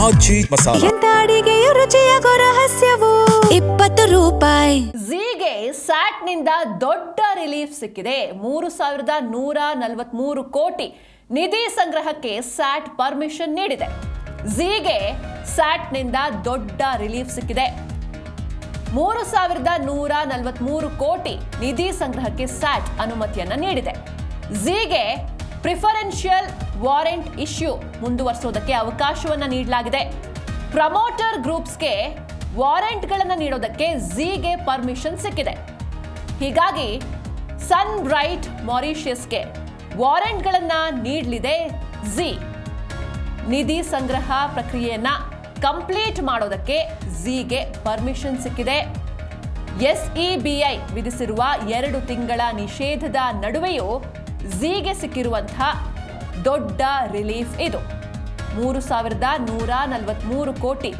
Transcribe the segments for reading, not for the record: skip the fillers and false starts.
ಆಚಿ ಮಸಾಲ. ಎಂತ ಅಡಿಗೆಯ ರುಚಿಯಾಗೋ ರಹಸ್ಯವು 20 ರೂಪಾಯಿ. ಝೀಗೆ ಸ್ಯಾಟ್ ನಿಂದ ದೊಡ್ಡ ರಿಲೀಫ್ ಸಿಕ್ಕಿದೆ. 3143 ಕೋಟಿ ನಿಧಿ ಸಂಗ್ರಹಕ್ಕೆ ಸ್ಯಾಟ್ ಪರ್ಮಿಷನ್ ನೀಡಿದೆ. ಝೀಗೆ ಸ್ಯಾಟ್ ನಿಂದ ದೊಡ್ಡ ರಿಲೀಫ್ ಸಿಕ್ಕಿದೆ. 3143 ಕೋಟಿ ನಿಧಿ ಸಂಗ್ರಹಕ್ಕೆ ಸ್ಯಾಟ್ ಅನುಮತಿಯನ್ನ ನೀಡಿದೆ. ಝೀಗೆ ಪ್ರಿಫರೆನ್ಷಿಯಲ್ ವಾರೆಂಟ್ ಇಶ್ಯೂ ಮುಂದುವರಿಸೋದಕ್ಕೆ ಅವಕಾಶವನ್ನ ನೀಡಲಾಗಿದೆ. ಪ್ರಮೋಟರ್ ಗ್ರೂಪ್ಸ್ಗೆ ವಾರೆಂಟ್ಗಳನ್ನು ನೀಡೋದಕ್ಕೆ ಝೀಗೆ ಪರ್ಮಿಷನ್ ಸಿಕ್ಕಿದೆ. ಹೀಗಾಗಿ ಸನ್ ಬ್ರೈಟ್ ಮಾರಿಷಿಯಸ್ಗೆ ವಾರೆಂಟ್ಗಳನ್ನು ನೀಡಲಿದೆ ಝೀ. ನಿಧಿ ಸಂಗ್ರಹ ಪ್ರಕ್ರಿಯೆಯನ್ನ ಕಂಪ್ಲೀಟ್ ಮಾಡೋದಕ್ಕೆ ಝೀಗೆ ಪರ್ಮಿಷನ್ ಸಿಕ್ಕಿದೆ. SEBI ವಿಧಿಸಿರುವ 2 ತಿಂಗಳ ನಿಷೇಧದ ನಡುವೆಯೂ ಝೀಗೆ ಸಿಕ್ಕಿರುವಂತಹ ದೊಡ್ಡ ರಿಲೀಫ್ ಇದು. 3143 ಕೋಟಿ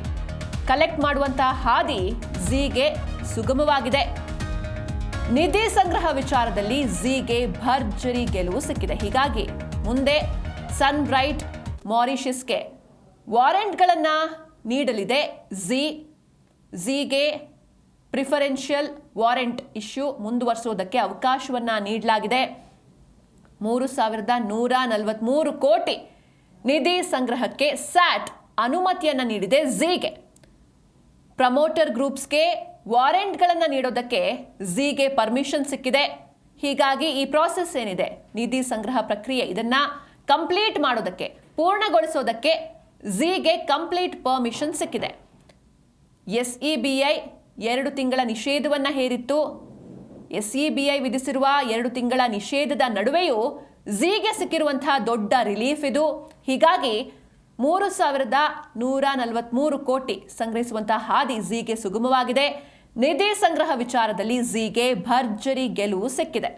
ಕಲೆಕ್ಟ್ ಮಾಡುವಂತಹ ಹಾದಿ ಝೀಗೆ ಸುಗಮವಾಗಿದೆ. ನಿಧಿ ಸಂಗ್ರಹ ವಿಚಾರದಲ್ಲಿ ಝೀಗೆ ಭರ್ಜರಿ ಗೆಲುವು ಸಿಕ್ಕಿದೆ. ಹೀಗಾಗಿ ಮುಂದೆ ಸನ್ ಬ್ರೈಟ್ ಮಾರಿಷಿಯಸ್ಗೆ ವಾರೆಂಟ್ಗಳನ್ನು ನೀಡಲಿದೆ ಝೀಗೆ ಪ್ರಿಫರೆನ್ಷಿಯಲ್ ವಾರೆಂಟ್ ಇಶ್ಯೂ ಮುಂದುವರಿಸೋದಕ್ಕೆ ಅವಕಾಶವನ್ನು ನೀಡಲಾಗಿದೆ. 3143 ಕೋಟಿ ನಿಧಿ ಸಂಗ್ರಹಕ್ಕೆ ಸ್ಯಾಟ್ ಅನುಮತಿಯನ್ನು ನೀಡಿದೆ ಝೀಗೆ. ಪ್ರಮೋಟರ್ ಗ್ರೂಪ್ಸ್ಗೆ ವಾರೆಂಟ್ಗಳನ್ನು ನೀಡೋದಕ್ಕೆ ಝೀಗೆ ಪರ್ಮಿಷನ್ ಸಿಕ್ಕಿದೆ. ಹೀಗಾಗಿ ಈ ಪ್ರಾಸೆಸ್ ಏನಿದೆ, ನಿಧಿ ಸಂಗ್ರಹ ಪ್ರಕ್ರಿಯೆ, ಇದನ್ನ ಕಂಪ್ಲೀಟ್ ಮಾಡೋದಕ್ಕೆ, ಪೂರ್ಣಗೊಳಿಸೋದಕ್ಕೆ ಝೀಗೆ ಕಂಪ್ಲೀಟ್ ಪರ್ಮಿಷನ್ ಸಿಕ್ಕಿದೆ. SEBI 2 ತಿಂಗಳ ನಿಷೇಧವನ್ನು ಹೇರಿತ್ತು. SEBI ವಿಧಿಸಿರುವ 2 ತಿಂಗಳ ನಿಷೇಧದ ನಡುವೆಯೂ ಝೀಗೆ ಸಿಕ್ಕಿರುವಂತಹ ದೊಡ್ಡ ರಿಲೀಫ್ ಇದು. ಹೀಗಾಗಿ 3143 ಕೋಟಿ ಸಂಗ್ರಹಿಸುವಂತಹ ಹಾದಿ ಝೀಗೆ ಸುಗಮವಾಗಿದೆ. ನಿಧಿ ಸಂಗ್ರಹ ವಿಚಾರದಲ್ಲಿ ಝೀಗೆ ಭರ್ಜರಿ ಗೆಲುವು ಸಿಕ್ಕಿದೆ.